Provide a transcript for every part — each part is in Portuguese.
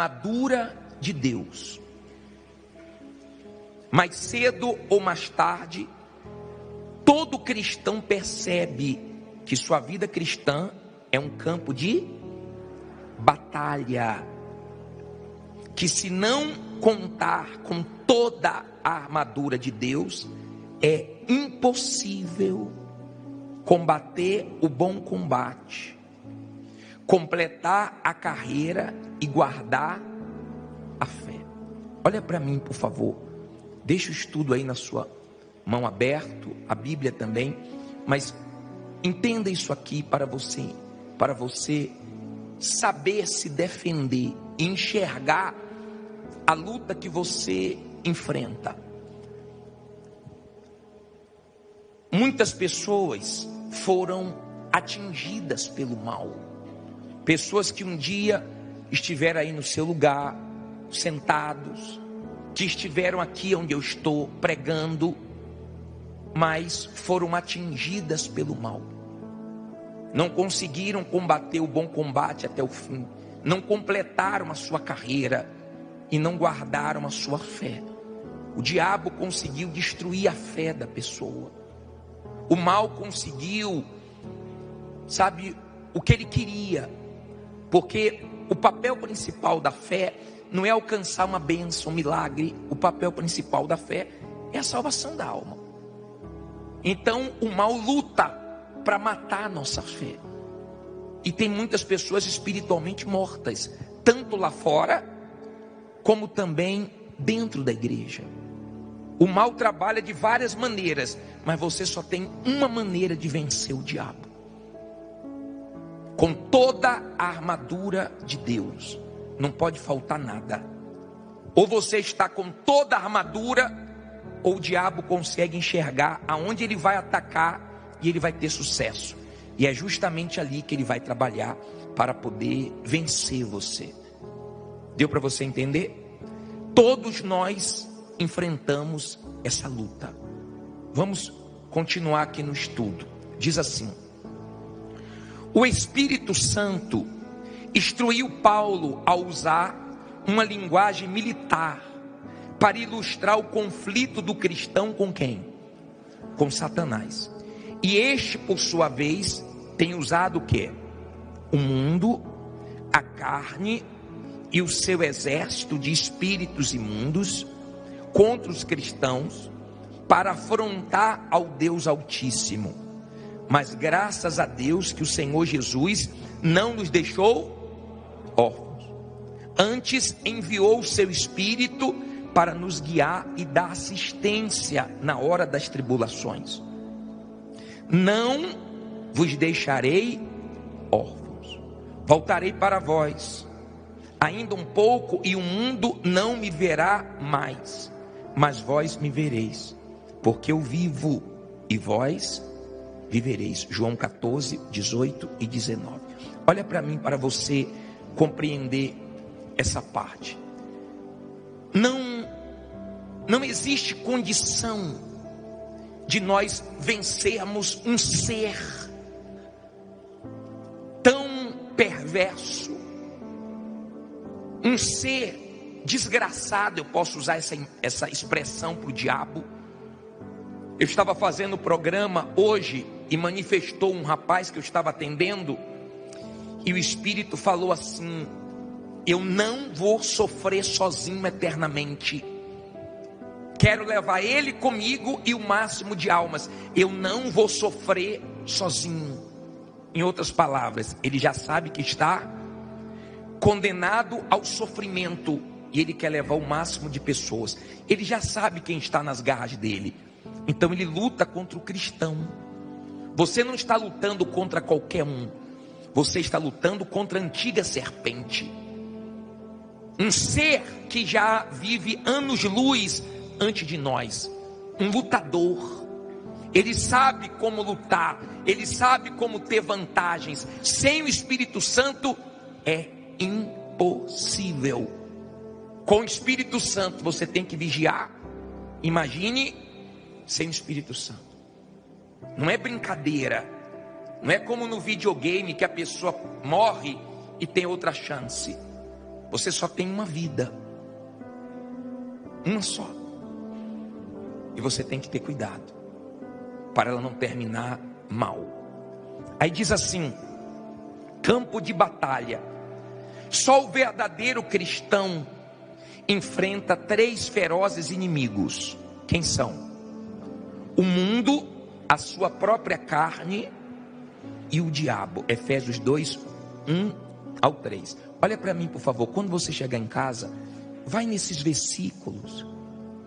armadura de Deus. Mais cedo ou mais tarde, todo cristão percebe que sua vida cristã é um campo de batalha. Que se não contar com toda a armadura de Deus, é impossível combater o bom combate, completar a carreira e guardar a fé. Olha para mim, por favor. Deixa o estudo aí na sua mão aberto, a Bíblia também, mas entenda isso aqui para você saber se defender, enxergar a luta que você enfrenta. Muitas pessoas foram atingidas pelo mal. Pessoas que um dia estiveram aí no seu lugar, sentados, que estiveram aqui onde eu estou pregando, mas foram atingidas pelo mal. Não conseguiram combater o bom combate até o fim. Não completaram a sua carreira e não guardaram a sua fé. O diabo conseguiu destruir a fé da pessoa. O mal conseguiu, sabe, o que ele queria. Porque o papel principal da fé não é alcançar uma bênção, um milagre. O papel principal da fé é a salvação da alma. Então o mal luta para matar a nossa fé. E tem muitas pessoas espiritualmente mortas, tanto lá fora, como também dentro da igreja. O mal trabalha de várias maneiras, mas você só tem uma maneira de vencer o diabo: com toda a armadura de Deus. Não pode faltar nada. Ou você está com toda a armadura, ou o diabo consegue enxergar aonde ele vai atacar e ele vai ter sucesso. E é justamente ali que ele vai trabalhar para poder vencer você. Deu para você entender? Todos nós enfrentamos essa luta. Vamos continuar aqui no estudo. Diz assim: o Espírito Santo instruiu Paulo a usar uma linguagem militar para ilustrar o conflito do cristão com quem? Com Satanás. E este, por sua vez, tem usado o quê? O mundo, a carne e o seu exército de espíritos imundos contra os cristãos para afrontar ao Deus Altíssimo. Mas graças a Deus que o Senhor Jesus não nos deixou órfãos. Antes enviou o seu Espírito para nos guiar e dar assistência na hora das tribulações. Não vos deixarei órfãos. Voltarei para vós. Ainda um pouco e o mundo não me verá mais, mas vós me vereis, porque eu vivo e vós vivereis. João 14, 18 e 19. Olha para mim, para você compreender essa parte. Não existe condição de nós vencermos um ser tão perverso, um ser desgraçado. Eu posso usar essa expressão para o diabo. Eu estava fazendo o programa hoje e manifestou um rapaz que eu estava atendendo, e o Espírito falou assim: eu não vou sofrer sozinho eternamente. Quero levar ele comigo e o máximo de almas. Eu não vou sofrer sozinho. Em outras palavras, ele já sabe que está condenado ao sofrimento e ele quer levar o máximo de pessoas. Ele já sabe quem está nas garras dele. Então ele luta contra o cristão. Você não está lutando contra qualquer um. Você está lutando contra a antiga serpente. Um ser que já vive anos-luz antes de nós. Um lutador. Ele sabe como lutar. Ele sabe como ter vantagens. Sem o Espírito Santo é impossível. Com o Espírito Santo você tem que vigiar. Imagine sem o Espírito Santo. Não é brincadeira. Não é como no videogame que a pessoa morre e tem outra chance. Você só tem uma vida, uma só, e você tem que ter cuidado para ela não terminar mal. Aí diz assim: campo de batalha. Só o verdadeiro cristão enfrenta 3 ferozes inimigos. Quem são? O mundo, a sua própria carne e o diabo. Efésios 2, 1 ao 3. Olha para mim, por favor. Quando você chegar em casa, vai nesses versículos.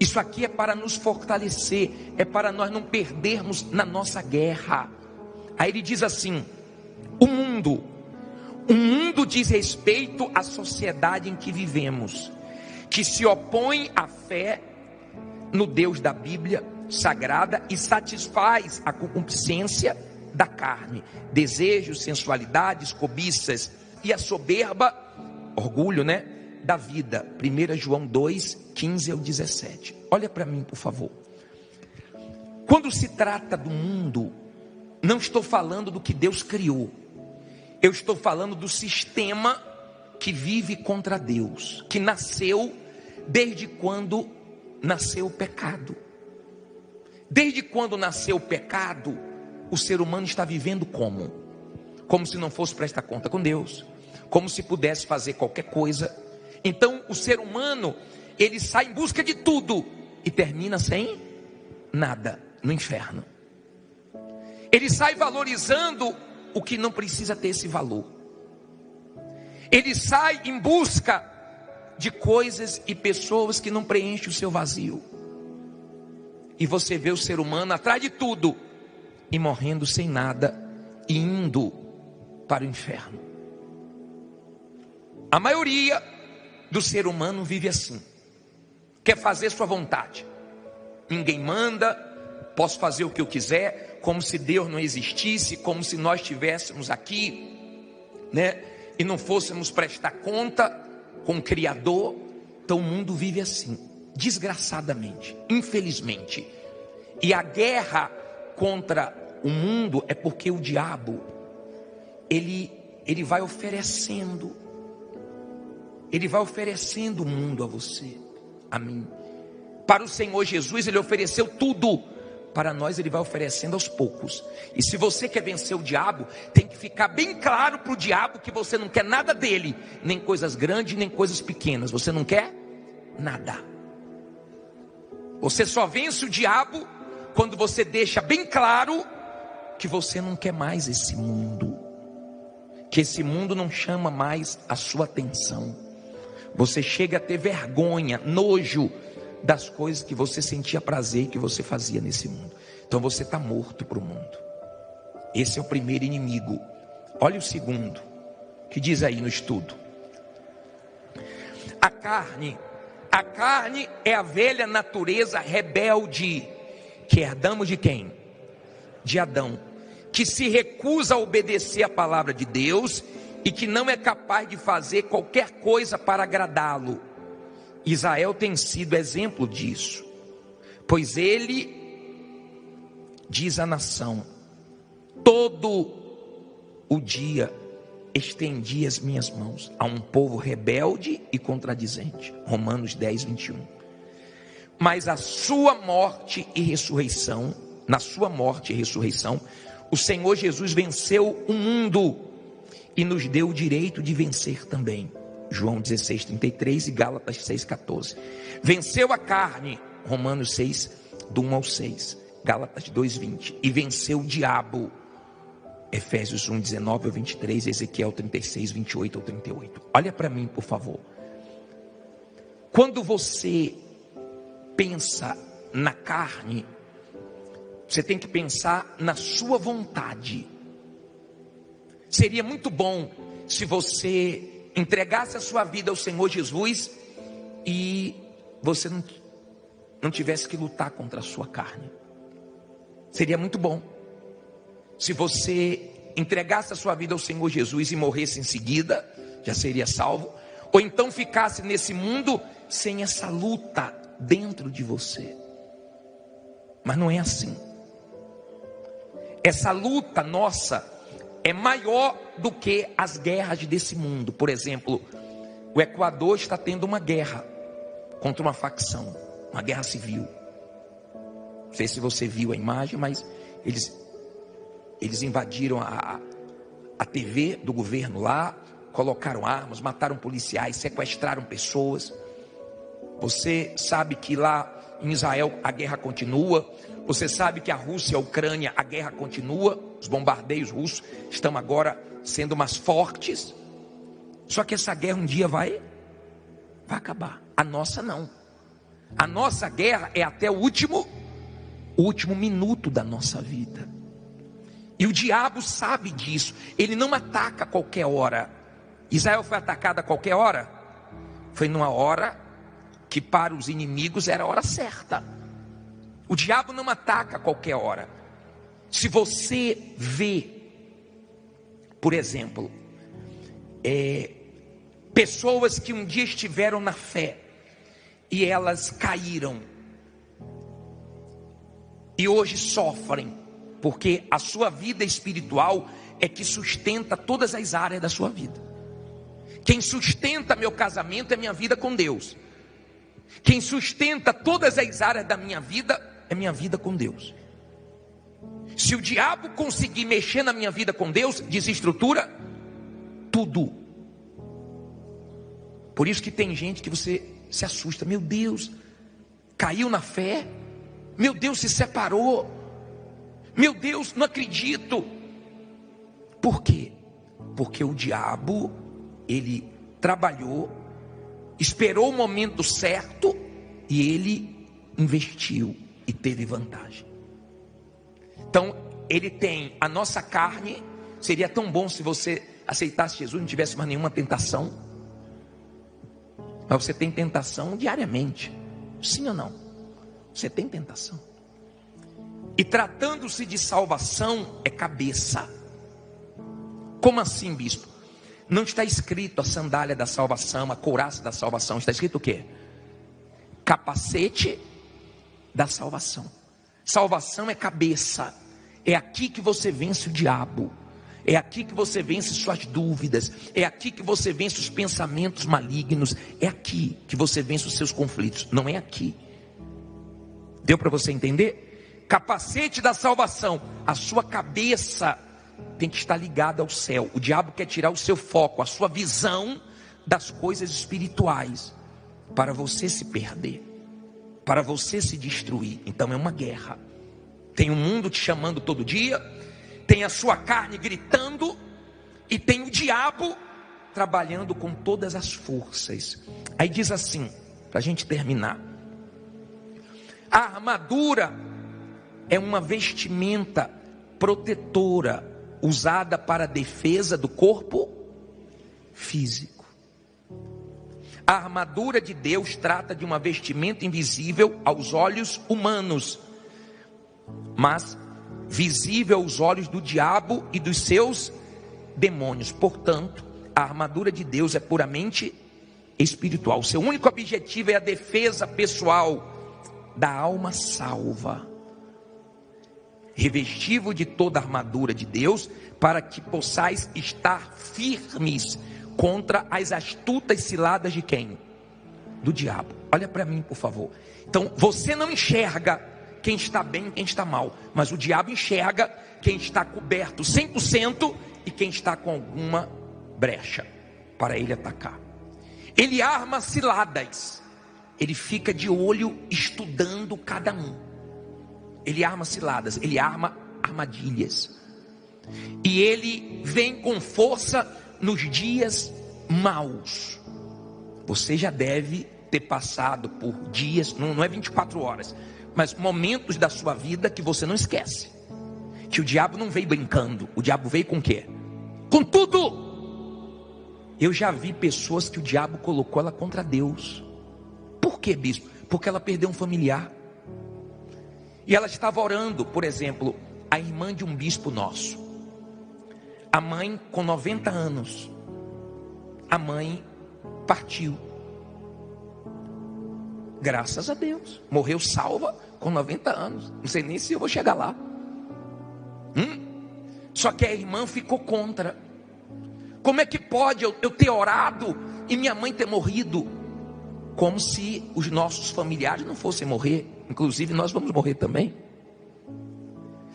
Isso aqui é para nos fortalecer, é para nós não perdermos na nossa guerra. Aí ele diz assim: o mundo diz respeito à sociedade em que vivemos, que se opõe à fé no Deus da Bíblia Sagrada e satisfaz a concupiscência da carne, desejos, sensualidades, cobiças e a soberba, orgulho, da vida. 1 João 2, 15 ao 17. Olha para mim, por favor. Quando se trata do mundo, não estou falando do que Deus criou. Eu estou falando do sistema que vive contra Deus, que nasceu desde quando nasceu o pecado. Desde quando nasceu o pecado, o ser humano está vivendo como? Como se não fosse prestar conta com Deus, como se pudesse fazer qualquer coisa. Então o ser humano, ele sai em busca de tudo e termina sem nada, no inferno. Ele sai valorizando o que não precisa ter esse valor. Ele sai em busca de coisas e pessoas que não preenchem o seu vazio. E você vê o ser humano atrás de tudo e morrendo sem nada e indo para o inferno. A maioria do ser humano vive assim. Quer fazer sua vontade. Ninguém manda, posso fazer o que eu quiser, como se Deus não existisse, como se nós estivéssemos aqui, e não fôssemos prestar conta com o Criador. Então o mundo vive assim, desgraçadamente, infelizmente. E a guerra contra o mundo é porque o diabo, ele vai oferecendo o mundo a você, a mim. Para o Senhor Jesus, ele ofereceu tudo. Para nós, ele vai oferecendo aos poucos. E se você quer vencer o diabo, tem que ficar bem claro para o diabo que você não quer nada dele, nem coisas grandes, nem coisas pequenas. Você não quer nada. Você só vence o diabo quando você deixa bem claro que você não quer mais esse mundo, que esse mundo não chama mais a sua atenção. Você chega a ter vergonha, nojo das coisas que você sentia prazer, que você fazia nesse mundo. Então você está morto para o mundo. Esse é o primeiro inimigo. Olha o segundo, que diz aí no estudo: a carne é a velha natureza rebelde, que herdamos de quem? De Adão, que se recusa a obedecer a palavra de Deus e que não é capaz de fazer qualquer coisa para agradá-lo. Israel tem sido exemplo disso, pois ele diz à nação: todo o dia estendi as minhas mãos a um povo rebelde e contradizente. Romanos 10, 21. Mas na sua morte e ressurreição, o Senhor Jesus venceu o mundo e nos deu o direito de vencer também. João 16, 33 e Gálatas 6, 14. Venceu a carne, Romanos 6, do 1 ao 6, Gálatas 2, 20. E venceu o diabo, Efésios 1, 19 ao 23, Ezequiel 36, 28 ao 38. Olha para mim, por favor. Quando você pensa na carne, você tem que pensar na sua vontade. Seria muito bom se você entregasse a sua vida ao Senhor Jesus e você não tivesse que lutar contra a sua carne. Seria muito bom se você entregasse a sua vida ao Senhor Jesus e morresse em seguida, já seria salvo. Ou então ficasse nesse mundo sem essa luta dentro de você. Mas não é assim. Essa luta nossa é maior do que as guerras desse mundo. Por exemplo, O Equador está tendo uma guerra contra uma facção, uma guerra civil. Não sei se você viu a imagem, mas eles invadiram a TV do governo lá, colocaram armas, mataram policiais, sequestraram pessoas. Você sabe que lá em Israel a guerra continua. Você sabe que a Rússia e a Ucrânia, a guerra continua. Os bombardeios russos estão agora sendo mais fortes. Só que essa guerra um dia vai acabar. A nossa não. A nossa guerra é até o último minuto da nossa vida. E o diabo sabe disso. Ele não ataca a qualquer hora. Israel foi atacado a qualquer hora? Foi numa hora que para os inimigos era a hora certa. O diabo não ataca a qualquer hora. Se você vê, por exemplo, pessoas que um dia estiveram na fé e elas caíram e hoje sofrem, porque a sua vida espiritual é que sustenta todas as áreas da sua vida. Quem sustenta meu casamento é minha vida com Deus. Quem sustenta todas as áreas da minha vida é minha vida com Deus. Se o diabo conseguir mexer na minha vida com Deus, desestrutura tudo. Por isso que tem gente que você se assusta. Meu Deus, caiu na fé. Meu Deus, se separou. Meu Deus, não acredito. Por quê? Porque o diabo, ele trabalhou, esperou o momento certo e ele investiu e teve vantagem. Então, ele tem a nossa carne. Seria tão bom se você aceitasse Jesus, não tivesse mais nenhuma tentação. Mas você tem tentação diariamente. Sim ou não? Você tem tentação. E tratando-se de salvação, é cabeça. Como assim, bispo? Não está escrito a sandália da salvação, a couraça da salvação. Está escrito o quê? Capacete da salvação. Salvação é cabeça. É aqui que você vence o diabo. É aqui que você vence suas dúvidas. É aqui que você vence os pensamentos malignos. É aqui que você vence os seus conflitos. Não é aqui. Deu para você entender? Capacete da salvação. A sua cabeça tem que estar ligada ao céu. O diabo quer tirar o seu foco, a sua visão das coisas espirituais, para você se perder, para você se destruir. Então é uma guerra. Tem o mundo te chamando todo dia, tem a sua carne gritando, e tem o diabo trabalhando com todas as forças. Aí diz assim, para a gente terminar: a armadura é uma vestimenta protetora, usada para a defesa do corpo físico. A armadura de Deus trata de uma vestimenta invisível aos olhos humanos, mas visível aos olhos do diabo e dos seus demônios. Portanto, a armadura de Deus é puramente espiritual. Seu único objetivo é a defesa pessoal da alma salva. Revesti-vos de toda a armadura de Deus, para que possais estar firmes contra as astutas ciladas de quem? Do diabo. Olha para mim, por favor. Então, você não enxerga quem está bem e quem está mal, mas o diabo enxerga quem está coberto 100% e quem está com alguma brecha para ele atacar. Ele arma ciladas. Ele fica de olho estudando cada um. Ele arma ciladas, ele arma armadilhas. E ele vem com força nos dias maus. Você já deve ter passado por dias, não é 24 horas, mas momentos da sua vida que você não esquece. Que o diabo não veio brincando. O diabo veio com o quê? Com tudo. Eu já vi pessoas que o diabo colocou ela contra Deus. Por quê, bispo? Porque ela perdeu um familiar. E ela estava orando, por exemplo, a irmã de um bispo nosso. A mãe com 90 anos. A mãe partiu. Graças a Deus. Morreu salva com 90 anos. Não sei nem se eu vou chegar lá. Só que a irmã ficou contra. Como é que pode eu ter orado e minha mãe ter morrido, como se os nossos familiares não fossem morrer, inclusive nós vamos morrer também.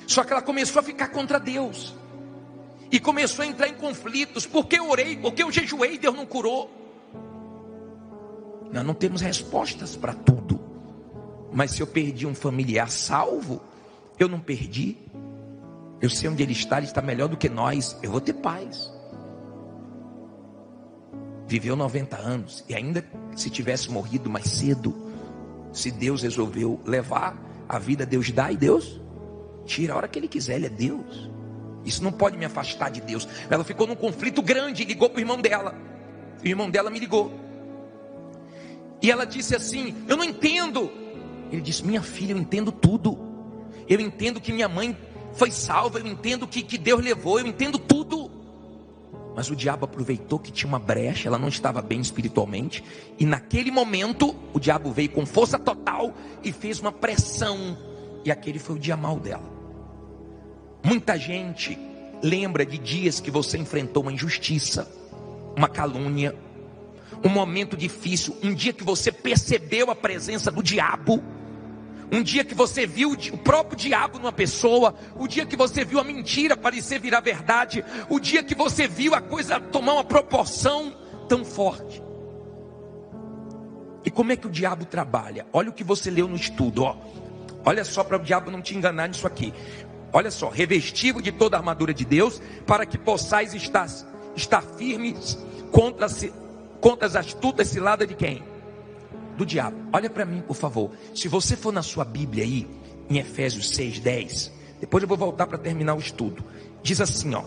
Só que ela começou a ficar contra Deus, e começou a entrar em conflitos, porque eu orei, porque eu jejuei, Deus não curou. Nós não temos respostas para tudo, mas se eu perdi um familiar salvo, eu não perdi, eu sei onde ele está melhor do que nós, eu vou ter paz. Viveu 90 anos, e ainda se tivesse morrido mais cedo, se Deus resolveu levar a vida, Deus dá e Deus tira a hora que Ele quiser, Ele é Deus. Isso não pode me afastar de Deus. Ela ficou num conflito grande, ligou para o irmão dela, o irmão dela me ligou, e ela disse assim: eu não entendo. Ele disse: minha filha, eu entendo tudo, eu entendo que minha mãe foi salva, eu entendo que Deus levou, eu entendo tudo. Mas o diabo aproveitou que tinha uma brecha, ela não estava bem espiritualmente, e naquele momento o diabo veio com força total e fez uma pressão, e aquele foi o dia mau dela. Muita gente lembra de dias que você enfrentou uma injustiça, uma calúnia, um momento difícil, um dia que você percebeu a presença do diabo, um dia que você viu o próprio diabo numa pessoa, o dia que você viu a mentira parecer virar verdade, o dia que você viu a coisa tomar uma proporção tão forte. E como é que o diabo trabalha? Olha o que você leu no estudo, ó. Olha só, para o diabo não te enganar nisso aqui. Olha só: revestido de toda a armadura de Deus, para que possais estar firmes contra as astutas ciladas de quem? Do diabo. Olha para mim, por favor. Se você for na sua Bíblia aí, em Efésios 6:10, depois eu vou voltar para terminar o estudo. Diz assim, ó.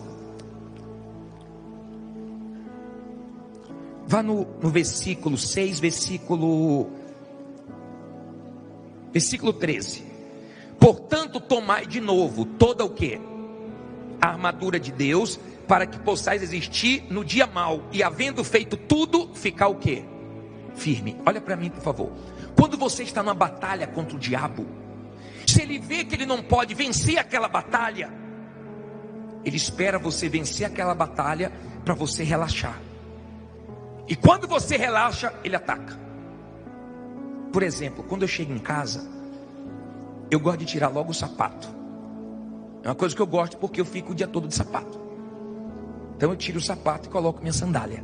Vá no versículo 6, versículo 13. Portanto, tomai de novo toda o quê? A armadura de Deus, para que possais resistir no dia mau, e havendo feito tudo, ficar o quê? Firme. Olha para mim, por favor. Quando você está numa batalha contra o diabo, se ele vê que ele não pode vencer aquela batalha, ele espera você vencer aquela batalha para você relaxar. E quando você relaxa, ele ataca. Por exemplo, quando eu chego em casa, eu gosto de tirar logo o sapato. É uma coisa que eu gosto, porque eu fico o dia todo de sapato. Então eu tiro o sapato e coloco minha sandália.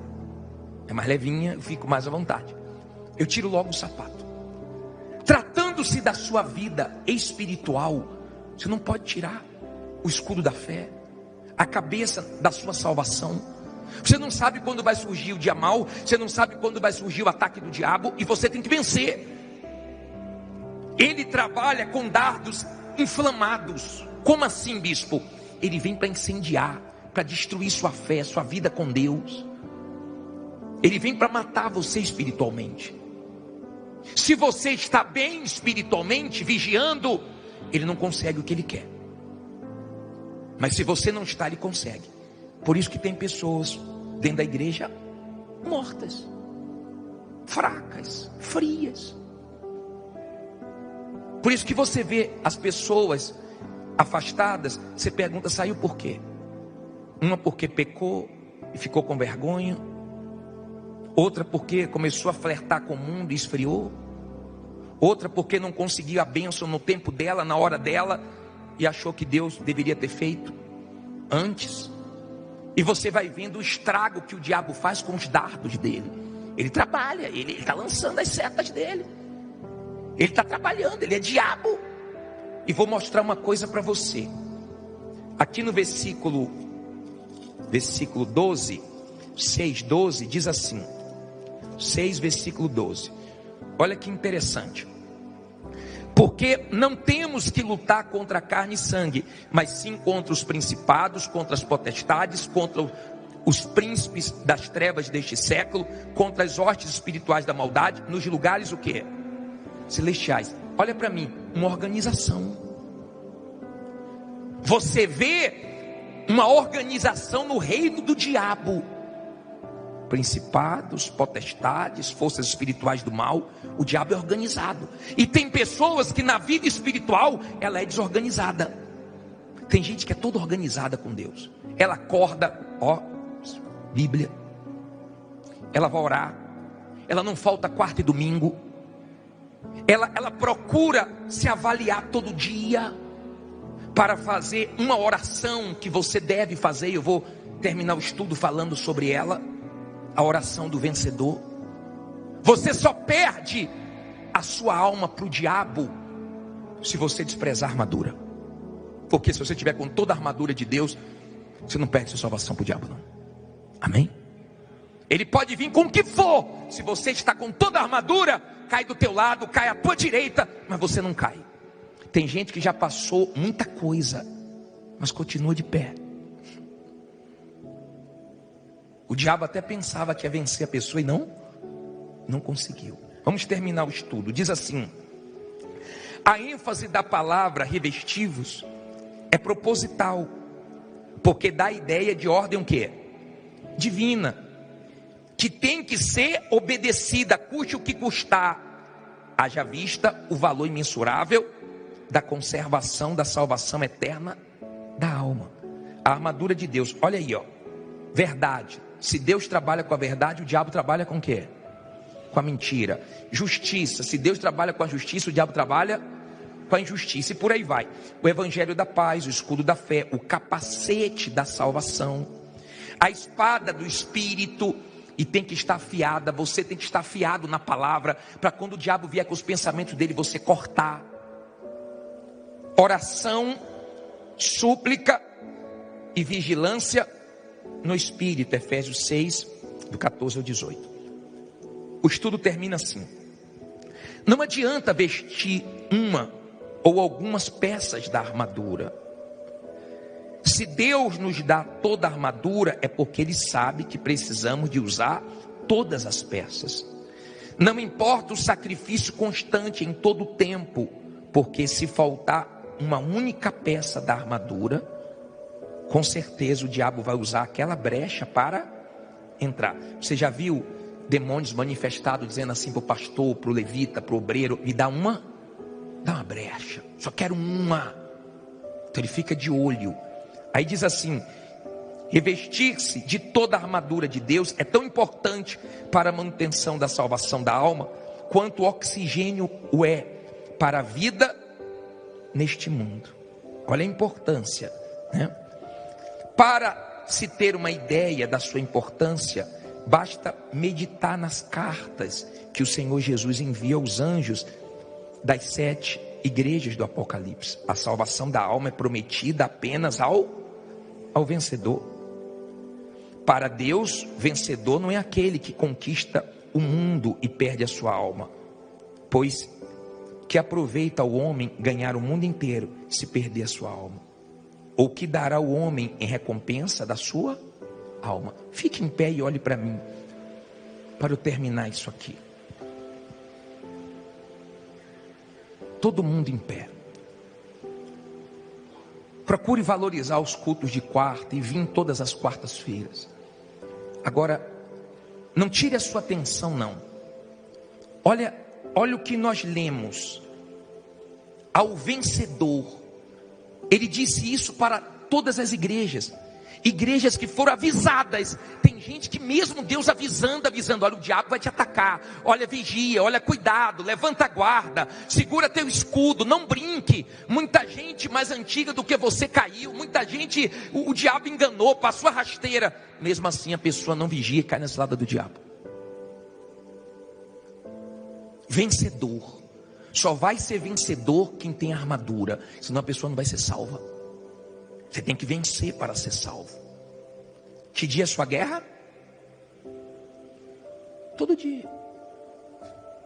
É mais levinha, eu fico mais à vontade. Eu tiro logo o sapato. Tratando-se da sua vida espiritual, você não pode tirar o escudo da fé, a cabeça da sua salvação. Você não sabe quando vai surgir o dia mau, você não sabe quando vai surgir o ataque do diabo, e você tem que vencer. Ele trabalha com dardos inflamados. Como assim, bispo? Ele vem para incendiar, para destruir sua fé, sua vida com Deus. Ele vem para matar você espiritualmente. Se você está bem espiritualmente, vigiando, ele não consegue o que ele quer. Mas se você não está, ele consegue. Por isso que tem pessoas dentro da igreja mortas, fracas, frias. Por isso que você vê as pessoas afastadas, você pergunta: saiu por quê? Uma porque pecou e ficou com vergonha, outra porque começou a flertar com o mundo e esfriou, outra porque não conseguiu a bênção no tempo dela, na hora dela, e achou que Deus deveria ter feito antes. E você vai vendo o estrago que o diabo faz com os dardos dele. Ele trabalha, ele está lançando as setas dele, ele está trabalhando, ele é diabo. E vou mostrar uma coisa para você. Aqui no versículo 12, 6:12, diz assim, 6 versículo 12, olha que interessante: porque não temos que lutar contra carne e sangue, mas sim contra os principados, contra as potestades, contra os príncipes das trevas deste século, contra as hostes espirituais da maldade, nos lugares o quê? Celestiais. Olha para mim, uma organização. Você vê uma organização no reino do diabo. Principados, potestades, forças espirituais do mal. O diabo é organizado. E tem pessoas que na vida espiritual ela é desorganizada. Tem gente que é toda organizada com Deus. Ela acorda, ó, Bíblia. ela vai orar, ela não falta quarta e domingo, ela procura se avaliar todo dia, para fazer uma oração que você deve fazer. Eu vou terminar o estudo falando sobre ela, a oração do vencedor. Você só perde a sua alma para o diabo se você desprezar a armadura. Porque se você estiver com toda a armadura de Deus, você não perde sua salvação para o diabo, não. Amém? Ele pode vir com o que for. Se você está com toda a armadura, cai do teu lado, cai à tua direita, mas você não cai. Tem gente que já passou muita coisa, mas continua de pé. O diabo até pensava que ia vencer a pessoa e não conseguiu. Vamos terminar o estudo. Diz assim: a ênfase da palavra revestivos é proposital, porque dá a ideia de ordem o quê? Divina, que tem que ser obedecida, custe o que custar, haja vista o valor imensurável da conservação da salvação eterna da alma. A armadura de Deus, olha aí, ó, verdade. Se Deus trabalha com a verdade, o diabo trabalha com o quê? Com a mentira. Justiça, se Deus trabalha com a justiça, o diabo trabalha com a injustiça, e por aí vai. O evangelho da paz, o escudo da fé, o capacete da salvação, a espada do Espírito, e tem que estar afiada. Você tem que estar afiado na palavra, para quando o diabo vier com os pensamentos dele, você cortar. Oração, súplica e vigilância no Espírito, Efésios 6, do 14 ao 18. O estudo termina assim: não adianta vestir uma ou algumas peças da armadura. Se Deus nos dá toda a armadura, é porque Ele sabe que precisamos de usar todas as peças. Não importa o sacrifício constante em todo o tempo, porque se faltar uma única peça da armadura, com certeza o diabo vai usar aquela brecha para entrar. Você já viu demônios manifestados dizendo assim para o pastor, para o levita, para o obreiro: me dá uma brecha, só quero uma. Então ele fica de olho. Aí diz assim: revestir-se de toda a armadura de Deus é tão importante para a manutenção da salvação da alma, quanto o oxigênio o é para a vida neste mundo. Olha a importância, né? Para se ter uma ideia da sua importância, basta meditar nas cartas que o Senhor Jesus envia aos anjos das 7 igrejas do Apocalipse. A salvação da alma é prometida apenas ao vencedor. Para Deus, vencedor não é aquele que conquista o mundo e perde a sua alma, pois que aproveita o homem ganhar o mundo inteiro se perder a sua alma? Ou que dará o homem em recompensa da sua alma? Fique em pé e olhe para mim, para eu terminar isso aqui. Todo mundo em pé. Procure valorizar os cultos de quarta e vir todas as quartas-feiras. Agora, não tire a sua atenção, não. Olha o que nós lemos. Ao vencedor, ele disse isso para todas as igrejas que foram avisadas. Tem gente que mesmo Deus avisando, olha, o diabo vai te atacar, olha, vigia, olha, cuidado, levanta a guarda, segura teu escudo, não brinque. Muita gente mais antiga do que você caiu, muita gente o diabo enganou, passou a rasteira, mesmo assim a pessoa não vigia e cai nessa lado do diabo. Vencedor, só vai ser vencedor quem tem armadura, senão a pessoa não vai ser salva. Você tem que vencer para ser salvo. Que dia é a sua guerra? Todo dia.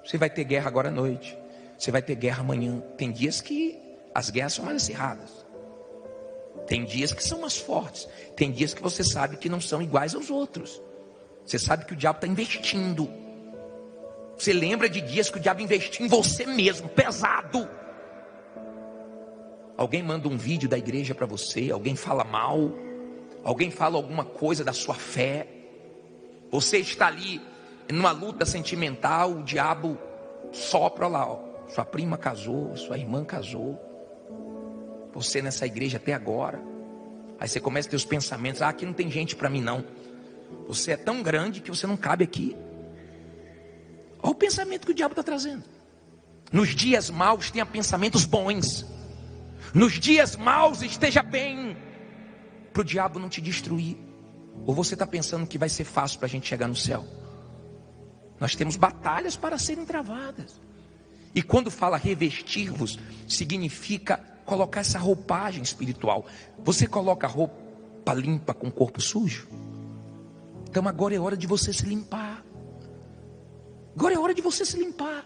Você vai ter guerra agora à noite, você vai ter guerra amanhã. Tem dias que as guerras são mais acirradas, tem dias que são mais fortes, tem dias que você sabe que não são iguais aos outros. Você sabe que o diabo está investindo. Você lembra de dias que o diabo investiu em você mesmo, pesado. Alguém manda um vídeo da igreja para você, alguém fala mal, alguém fala alguma coisa da sua fé. Você está ali numa luta sentimental, o diabo sopra lá, ó. Sua prima casou, sua irmã casou, você nessa igreja até agora. Aí você começa a ter os pensamentos: aqui não tem gente para mim não. Você é tão grande que você não cabe aqui. Olha o pensamento que o diabo está trazendo. Nos dias maus tenha pensamentos bons. Nos dias maus esteja bem, para o diabo não te destruir. Ou você está pensando que vai ser fácil para a gente chegar no céu? Nós temos batalhas para serem travadas. E quando fala revestir-vos, significa colocar essa roupagem espiritual. Você coloca roupa limpa com o corpo sujo? Então agora é hora de você se limpar. Agora é hora de você se limpar.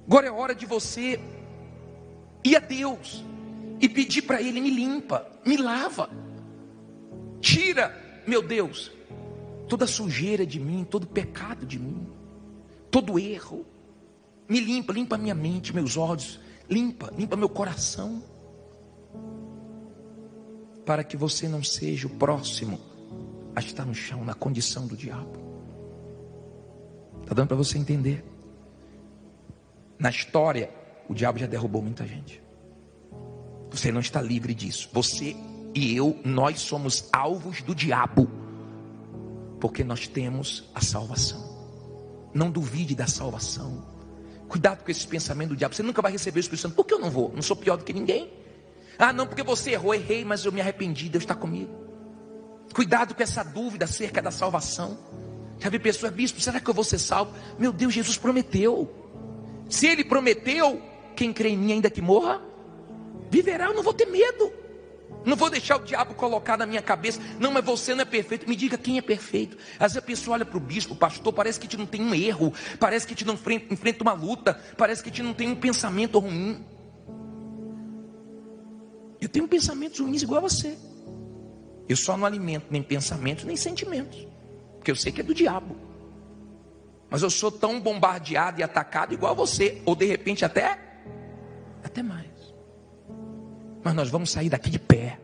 Agora é hora de você ir a Deus e pedir para Ele: me limpa, me lava. Tira, meu Deus, toda sujeira de mim, todo pecado de mim, todo erro. Me limpa, limpa minha mente, meus olhos, limpa meu coração. Para que você não seja o próximo a estar no chão, na condição do diabo. Está dando para você entender? Na história, o diabo já derrubou muita gente. Você não está livre disso. Você e eu, nós somos alvos do diabo, porque nós temos a salvação. Não duvide da salvação. Cuidado com esse pensamento do diabo. Você nunca vai receber o Espírito Santo. Por que eu não vou? Não sou pior do que ninguém. Ah, não, porque você errou. Errei, mas eu me arrependi. Deus está comigo. Cuidado com essa dúvida acerca da salvação. Já vi pessoas: bispo, será que eu vou ser salvo? Meu Deus, Jesus prometeu. Se Ele prometeu, quem crê em mim, ainda que morra, viverá. Eu não vou ter medo. Não vou deixar o diabo colocar na minha cabeça: não, mas você não é perfeito. Me diga quem é perfeito. Às vezes a pessoa olha para o bispo, o pastor, parece que a gente não tem um erro, parece que a gente não enfrenta uma luta, parece que a gente não tem um pensamento ruim. Eu tenho pensamentos ruins igual a você. Eu só não alimento nem pensamentos nem sentimentos, porque eu sei que é do diabo. Mas eu sou tão bombardeado e atacado igual a você, ou de repente até mais. Mas nós vamos sair daqui de pé.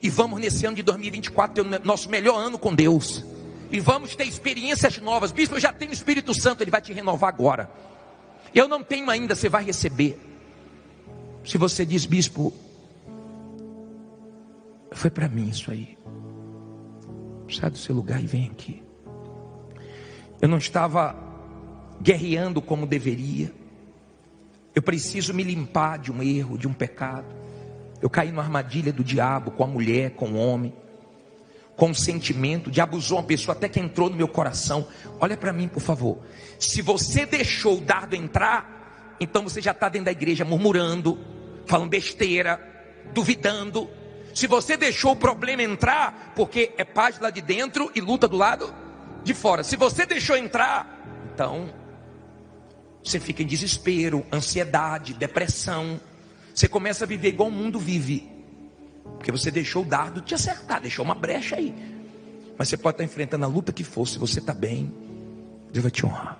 E vamos nesse ano de 2024 ter o nosso melhor ano com Deus. E vamos ter experiências novas. Bispo, eu já tenho o Espírito Santo, Ele vai te renovar agora. Eu não tenho ainda, você vai receber. Se você diz: bispo, foi para mim isso aí, sai do seu lugar e vem aqui. Eu não estava guerreando como deveria. Eu preciso me limpar de um erro, de um pecado. Eu caí numa armadilha do diabo, com a mulher, com o homem, com o sentimento. O diabo usou uma pessoa até que entrou no meu coração. Olha para mim, por favor. Se você deixou o dardo entrar, então você já está dentro da igreja murmurando, falando besteira, duvidando. Se você deixou o problema entrar, porque é paz lá de dentro e luta do lado de fora. Se você deixou entrar, então você fica em desespero, ansiedade, depressão. Você começa a viver igual o mundo vive, porque você deixou o dardo te acertar, deixou uma brecha aí. Mas você pode estar enfrentando a luta que for. Se você está bem, Deus vai te honrar.